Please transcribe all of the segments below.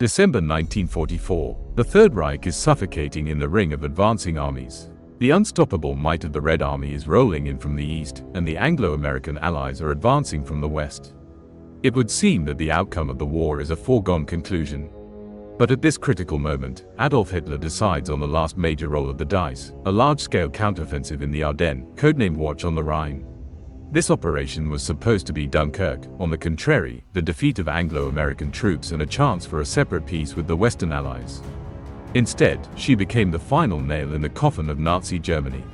December 1944. The Third Reich is suffocating in the ring of advancing armies. The unstoppable might of the Red Army is rolling in from the east, and the Anglo-American allies are advancing from the west. It would seem that the outcome of the war is a foregone conclusion. But at this critical moment, Adolf Hitler decides on the last major roll of the dice, a large-scale counteroffensive in the Ardennes, codenamed Watch on the Rhine. This operation was supposed to be Dunkirk. On the contrary, the defeat of Anglo-American troops and a chance for a separate peace with the Western Allies. Instead, she became the final nail in the coffin of Nazi Germany.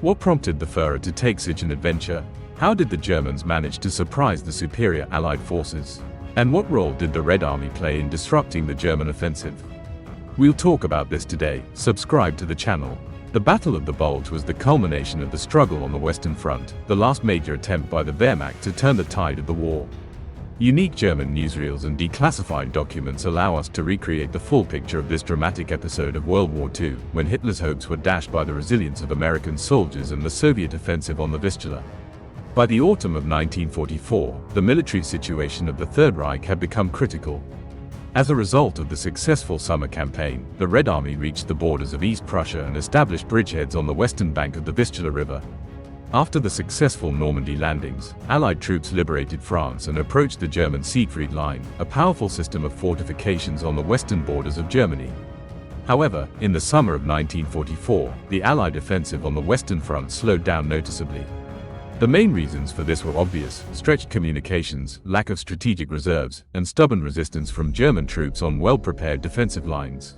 What prompted the Führer to take such an adventure? How did the Germans manage to surprise the superior Allied forces? And what role did the Red Army play in disrupting the German offensive? We'll talk about this today. Subscribe to the channel. The Battle of the Bulge was the culmination of the struggle on the Western Front, the last major attempt by the Wehrmacht to turn the tide of the war. Unique German newsreels and declassified documents allow us to recreate the full picture of this dramatic episode of World War II, when Hitler's hopes were dashed by the resilience of American soldiers and the Soviet offensive on the Vistula. By the autumn of 1944, the military situation of the Third Reich had become critical. As a result of the successful summer campaign, the Red Army reached the borders of East Prussia and established bridgeheads on the western bank of the Vistula River. After the successful Normandy landings, Allied troops liberated France and approached the German Siegfried Line, a powerful system of fortifications on the western borders of Germany. However, in the summer of 1944, the Allied offensive on the Western Front slowed down noticeably. The main reasons for this were obvious: stretched communications, lack of strategic reserves, and stubborn resistance from German troops on well-prepared defensive lines.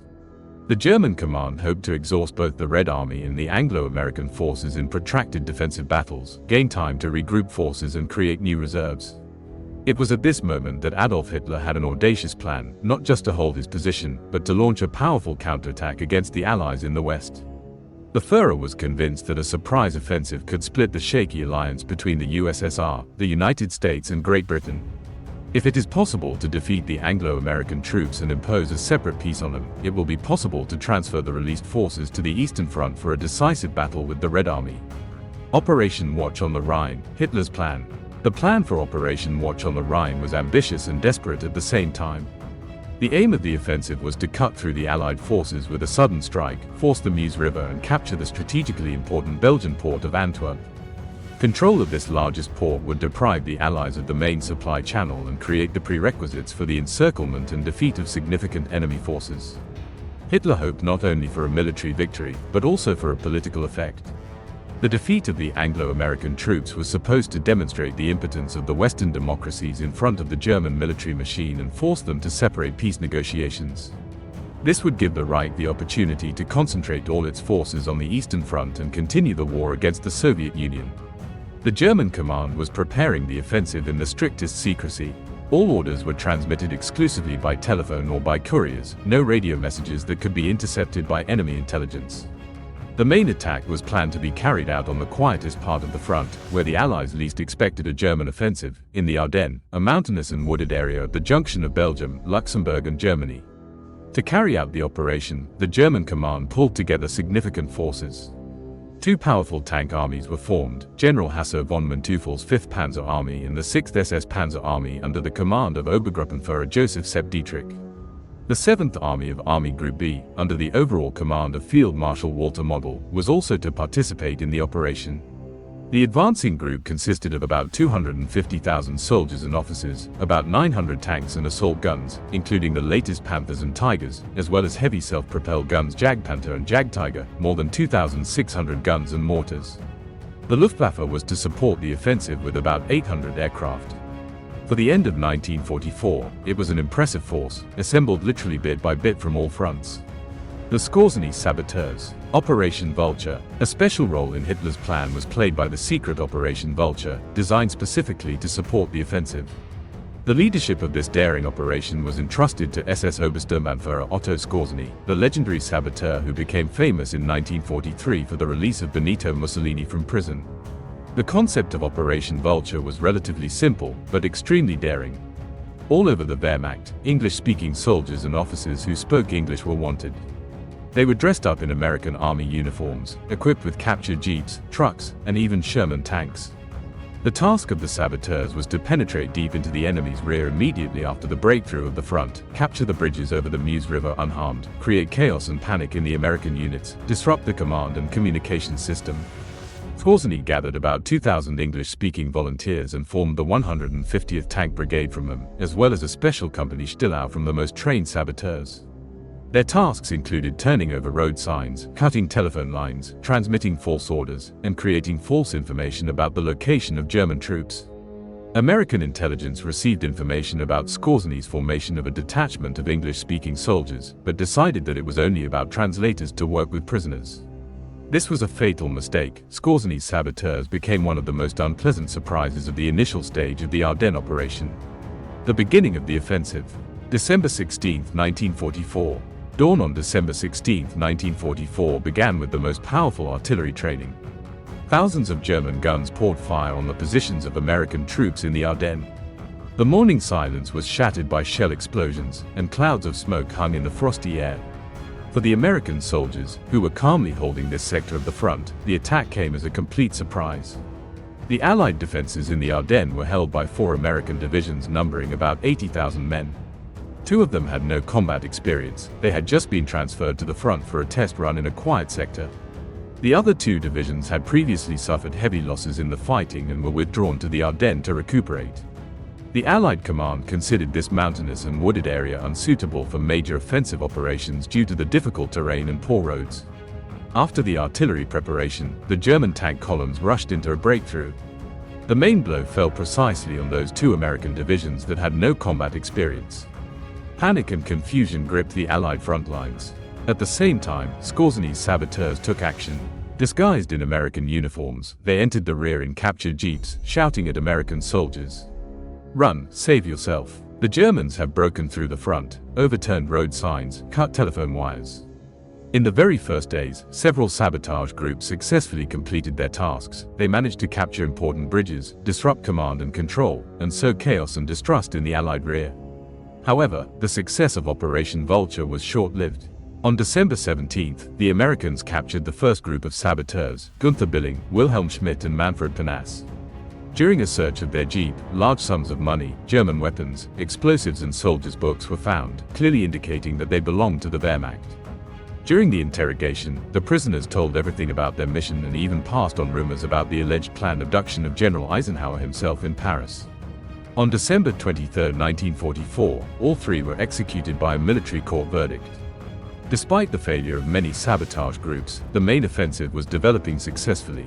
The German command hoped to exhaust both the Red Army and the Anglo-American forces in protracted defensive battles, gain time to regroup forces and create new reserves. It was at this moment that Adolf Hitler had an audacious plan, not just to hold his position, but to launch a powerful counterattack against the Allies in the West. The Führer was convinced that a surprise offensive could split the shaky alliance between the USSR, the United States, and Great Britain. If it is possible to defeat the Anglo-American troops and impose a separate peace on them, it will be possible to transfer the released forces to the Eastern Front for a decisive battle with the Red Army. Operation Watch on the Rhine, Hitler's plan. The plan for Operation Watch on the Rhine was ambitious and desperate at the same time. The aim of the offensive was to cut through the Allied forces with a sudden strike, force the Meuse River, and capture the strategically important Belgian port of Antwerp. Control of this largest port would deprive the Allies of the main supply channel and create the prerequisites for the encirclement and defeat of significant enemy forces. Hitler hoped not only for a military victory, but also for a political effect. The defeat of the Anglo-American troops was supposed to demonstrate the impotence of the Western democracies in front of the German military machine and force them to separate peace negotiations. This would give the Reich the opportunity to concentrate all its forces on the Eastern Front and continue the war against the Soviet Union. The German command was preparing the offensive in the strictest secrecy. All orders were transmitted exclusively by telephone or by couriers, no radio messages that could be intercepted by enemy intelligence. The main attack was planned to be carried out on the quietest part of the front, where the Allies least expected a German offensive, in the Ardennes, a mountainous and wooded area at the junction of Belgium, Luxembourg, and Germany. To carry out the operation, the German command pulled together significant forces. Two powerful tank armies were formed: General Hasso von Manteuffel's 5th Panzer Army and the 6th SS Panzer Army under the command of Obergruppenführer Joseph Sepp Dietrich. The 7th Army of Army Group B, under the overall command of Field Marshal Walter Model, was also to participate in the operation. The advancing group consisted of about 250,000 soldiers and officers, about 900 tanks and assault guns, including the latest Panthers and Tigers, as well as heavy self-propelled guns Jagdpanther and Jagdtiger, more than 2,600 guns and mortars. The Luftwaffe was to support the offensive with about 800 aircraft. For the end of 1944, it was an impressive force, assembled literally bit by bit from all fronts. The Skorzeny saboteurs. Operation Vulture. A special role in Hitler's plan was played by the secret Operation Vulture, designed specifically to support the offensive. The leadership of this daring operation was entrusted to SS Obersturmbannführer Otto Skorzeny, the legendary saboteur who became famous in 1943 for the release of Benito Mussolini from prison. The concept of Operation Vulture was relatively simple, but extremely daring. All over the Wehrmacht, English-speaking soldiers and officers who spoke English were wanted. They were dressed up in American Army uniforms, equipped with captured jeeps, trucks, and even Sherman tanks. The task of the saboteurs was to penetrate deep into the enemy's rear immediately after the breakthrough of the front, capture the bridges over the Meuse River unharmed, create chaos and panic in the American units, disrupt the command and communication system. Skorzeny gathered about 2,000 English-speaking volunteers and formed the 150th Tank Brigade from them, as well as a special company Stillau from the most trained saboteurs. Their tasks included turning over road signs, cutting telephone lines, transmitting false orders, and creating false information about the location of German troops. American intelligence received information about Skorzeny's formation of a detachment of English-speaking soldiers, but decided that it was only about translators to work with prisoners. This was a fatal mistake. Skorzeny's saboteurs became one of the most unpleasant surprises of the initial stage of the Ardennes operation. The beginning of the offensive. December 16, 1944. Dawn on December 16, 1944 began with the most powerful artillery training. Thousands of German guns poured fire on the positions of American troops in the Ardennes. The morning silence was shattered by shell explosions, and clouds of smoke hung in the frosty air. For the American soldiers, who were calmly holding this sector of the front, the attack came as a complete surprise. The Allied defenses in the Ardennes were held by 4 American divisions numbering about 80,000 men. 2 of them had no combat experience. They had just been transferred to the front for a test run in a quiet sector. The other 2 divisions had previously suffered heavy losses in the fighting and were withdrawn to the Ardennes to recuperate. The Allied command considered this mountainous and wooded area unsuitable for major offensive operations due to the difficult terrain and poor roads. After the artillery preparation, the German tank columns rushed into a breakthrough. The main blow fell precisely on those 2 American divisions that had no combat experience. Panic and confusion gripped the Allied front lines. At the same time, Skorzeny's saboteurs took action. Disguised in American uniforms, they entered the rear in captured jeeps, shouting at American soldiers, "Run, save yourself. The Germans have broken through the front, overturned road signs, cut telephone wires." In the very first days, several sabotage groups successfully completed their tasks. They managed to capture important bridges, disrupt command and control, and sow chaos and distrust in the Allied rear. However, the success of Operation Vulture was short-lived. On December 17th, the Americans captured the first group of saboteurs, Gunther Billing, Wilhelm Schmidt and Manfred Panas. During a search of their jeep, large sums of money, German weapons, explosives and soldiers' books were found, clearly indicating that they belonged to the Wehrmacht. During the interrogation, the prisoners told everything about their mission and even passed on rumors about the alleged planned abduction of General Eisenhower himself in Paris. On December 23, 1944, all 3 were executed by a military court verdict. Despite the failure of many sabotage groups, the main offensive was developing successfully.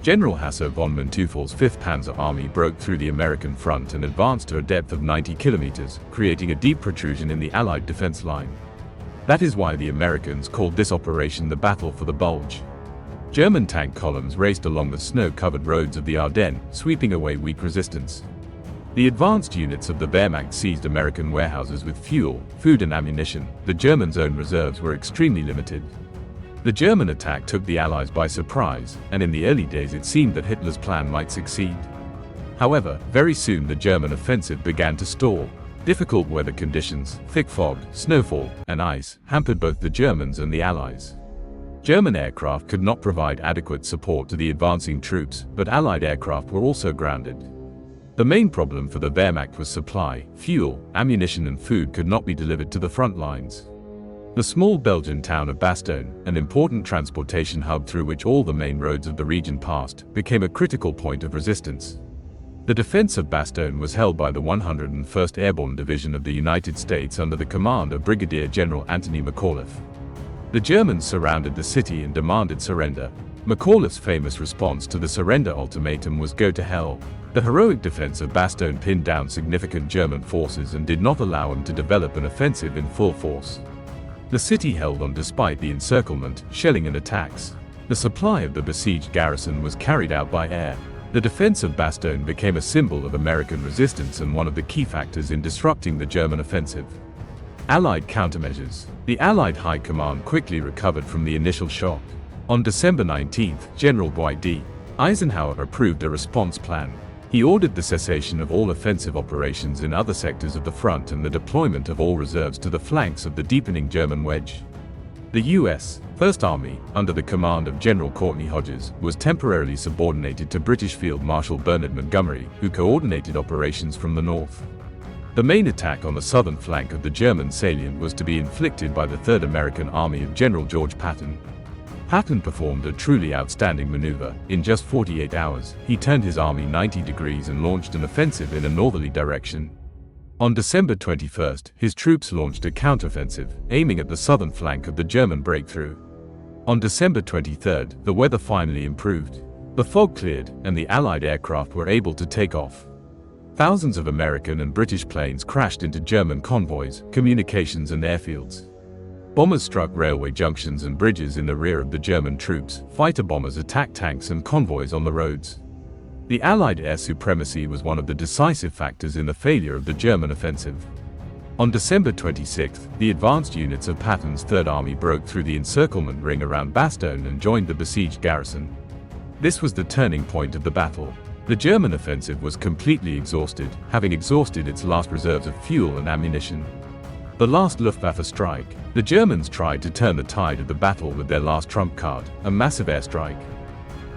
General Hasso von Manteuffel's 5th Panzer Army broke through the American front and advanced to a depth of 90 kilometers, creating a deep protrusion in the Allied defense line. That is why the Americans called this operation the Battle for the Bulge. German tank columns raced along the snow-covered roads of the Ardennes, sweeping away weak resistance. The advanced units of the Wehrmacht seized American warehouses with fuel, food and ammunition. The Germans' own reserves were extremely limited. The German attack took the Allies by surprise, and in the early days it seemed that Hitler's plan might succeed. However, very soon the German offensive began to stall. Difficult weather conditions, thick fog, snowfall, and ice hampered both the Germans and the Allies. German aircraft could not provide adequate support to the advancing troops, but Allied aircraft were also grounded. The main problem for the Wehrmacht was supply. Fuel, ammunition and food could not be delivered to the front lines. The small Belgian town of Bastogne, an important transportation hub through which all the main roads of the region passed, became a critical point of resistance. The defense of Bastogne was held by the 101st Airborne Division of the United States under the command of Brigadier General Anthony McAuliffe. The Germans surrounded the city and demanded surrender. McAuliffe's famous response to the surrender ultimatum was "Go to hell." The heroic defense of Bastogne pinned down significant German forces and did not allow them to develop an offensive in full force. The city held on despite the encirclement, shelling and attacks. The supply of the besieged garrison was carried out by air. The defense of Bastogne became a symbol of American resistance and one of the key factors in disrupting the German offensive. Allied countermeasures. The Allied High Command quickly recovered from the initial shock. On December 19, General Dwight D. Eisenhower approved a response plan. He ordered the cessation of all offensive operations in other sectors of the front and the deployment of all reserves to the flanks of the deepening German wedge. The U.S. First Army, under the command of General Courtney Hodges, was temporarily subordinated to British Field Marshal Bernard Montgomery, who coordinated operations from the north. The main attack on the southern flank of the German salient was to be inflicted by the Third American Army of General George Patton. Patton performed a truly outstanding maneuver. In just 48 hours, he turned his army 90 degrees and launched an offensive in a northerly direction. On December 21st, his troops launched a counteroffensive, aiming at the southern flank of the German breakthrough. On December 23rd, the weather finally improved. The fog cleared, and the Allied aircraft were able to take off. Thousands of American and British planes crashed into German convoys, communications and airfields. Bombers struck railway junctions and bridges in the rear of the German troops. Fighter bombers attacked tanks and convoys on the roads. The Allied air supremacy was one of the decisive factors in the failure of the German offensive. On December 26th, the advanced units of Patton's Third Army broke through the encirclement ring around Bastogne and joined the besieged garrison. This was the turning point of the battle. The German offensive was completely exhausted, having exhausted its last reserves of fuel and ammunition. The last Luftwaffe strike. The Germans tried to turn the tide of the battle with their last trump card, a massive airstrike.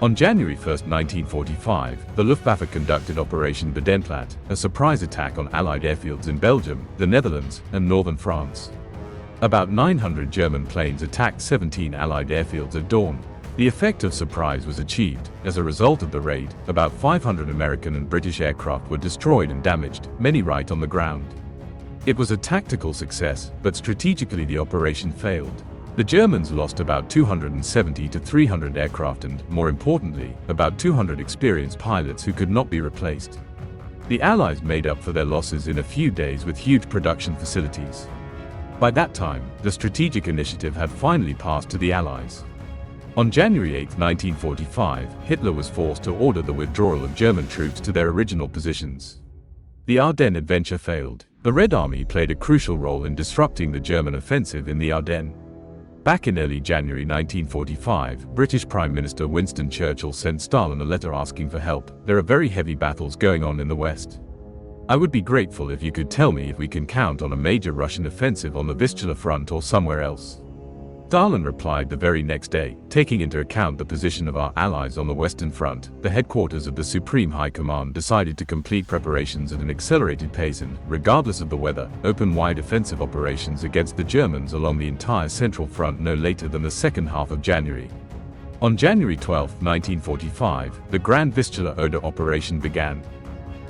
On January 1, 1945, the Luftwaffe conducted Operation Bedenplaat, a surprise attack on Allied airfields in Belgium, the Netherlands, and northern France. About 900 German planes attacked 17 Allied airfields at dawn. The effect of surprise was achieved. As a result of the raid, about 500 American and British aircraft were destroyed and damaged, many right on the ground. It was a tactical success, but strategically the operation failed. The Germans lost about 270 to 300 aircraft and, more importantly, about 200 experienced pilots who could not be replaced. The Allies made up for their losses in a few days with huge production facilities. By that time, the strategic initiative had finally passed to the Allies. On January 8, 1945, Hitler was forced to order the withdrawal of German troops to their original positions. The Ardennes adventure failed. The Red Army played a crucial role in disrupting the German offensive in the Ardennes. Back in early January 1945, British Prime Minister Winston Churchill sent Stalin a letter asking for help. There are very heavy battles going on in the West. I would be grateful if you could tell me if we can count on a major Russian offensive on the Vistula front or somewhere else. Stalin replied the very next day, taking into account the position of our allies on the Western Front. The headquarters of the Supreme High Command decided to complete preparations at an accelerated pace and, regardless of the weather, open wide offensive operations against the Germans along the entire Central Front no later than the second half of January. On January 12, 1945, the Grand Vistula Oder operation began.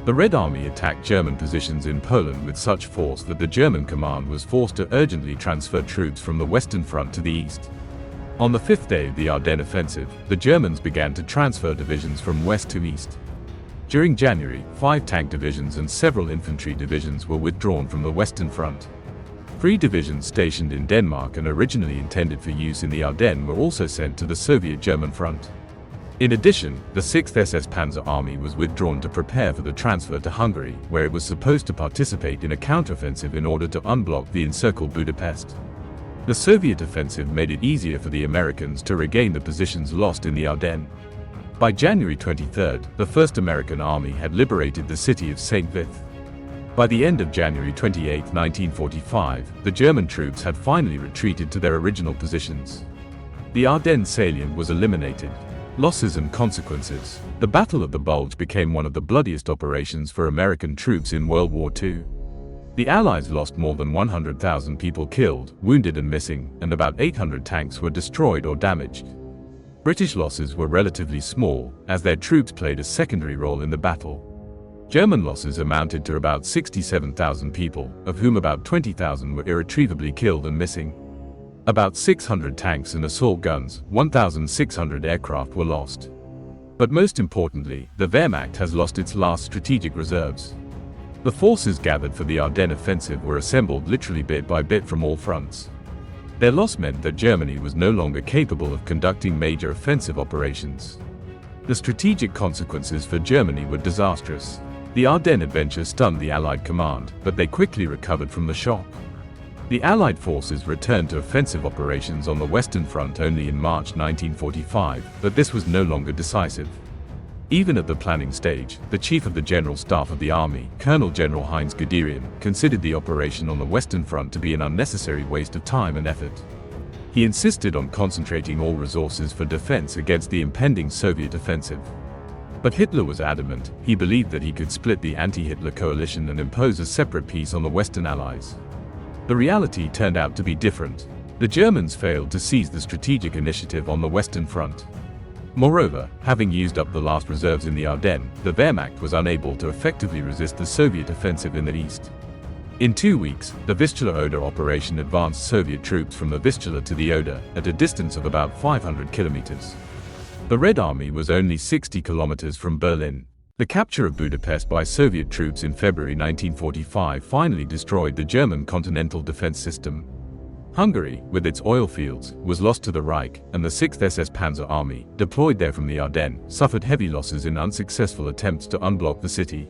The Red Army attacked German positions in Poland with such force that the German command was forced to urgently transfer troops from the Western Front to the east. On the fifth day of the Ardennes offensive, the Germans began to transfer divisions from west to east. During January, 5 tank divisions and several infantry divisions were withdrawn from the Western Front. 3 divisions stationed in Denmark and originally intended for use in the Ardennes were also sent to the Soviet German front. In addition, the 6th SS Panzer Army was withdrawn to prepare for the transfer to Hungary, where it was supposed to participate in a counteroffensive in order to unblock the encircled Budapest. The Soviet offensive made it easier for the Americans to regain the positions lost in the Ardennes. By January 23, the 1st American Army had liberated the city of St. Vith. By the end of January 28, 1945, the German troops had finally retreated to their original positions. The Ardennes salient was eliminated. Losses and consequences. The Battle of the Bulge became one of the bloodiest operations for American troops in World War II. The Allies lost more than 100,000 people killed, wounded and missing, and about 800 tanks were destroyed or damaged. British losses were relatively small, as their troops played a secondary role in the battle. German losses amounted to about 67,000 people, of whom about 20,000 were irretrievably killed and missing. About 600 tanks and assault guns, 1,600 aircraft were lost. But most importantly, the Wehrmacht has lost its last strategic reserves. The forces gathered for the Ardennes offensive were assembled literally bit by bit from all fronts. Their loss meant that Germany was no longer capable of conducting major offensive operations. The strategic consequences for Germany were disastrous. The Ardennes adventure stunned the Allied command, but they quickly recovered from the shock. The Allied forces returned to offensive operations on the Western Front only in March 1945, but this was no longer decisive. Even at the planning stage, the Chief of the General Staff of the Army, Colonel General Heinz Guderian, considered the operation on the Western Front to be an unnecessary waste of time and effort. He insisted on concentrating all resources for defense against the impending Soviet offensive. But Hitler was adamant. He believed that he could split the anti-Hitler coalition and impose a separate peace on the Western Allies. The reality turned out to be different. The Germans failed to seize the strategic initiative on the Western Front. Moreover, having used up the last reserves in the Ardennes, the Wehrmacht was unable to effectively resist the Soviet offensive in the east. In 2 weeks, the Vistula Oder operation advanced Soviet troops from the Vistula to the Oder at a distance of about 500 kilometers. The Red Army was only 60 kilometers from Berlin. The capture of Budapest by Soviet troops in February 1945 finally destroyed the German continental defense system. Hungary, with its oil fields, was lost to the Reich, and the 6th SS Panzer Army, deployed there from the Ardennes, suffered heavy losses in unsuccessful attempts to unblock the city.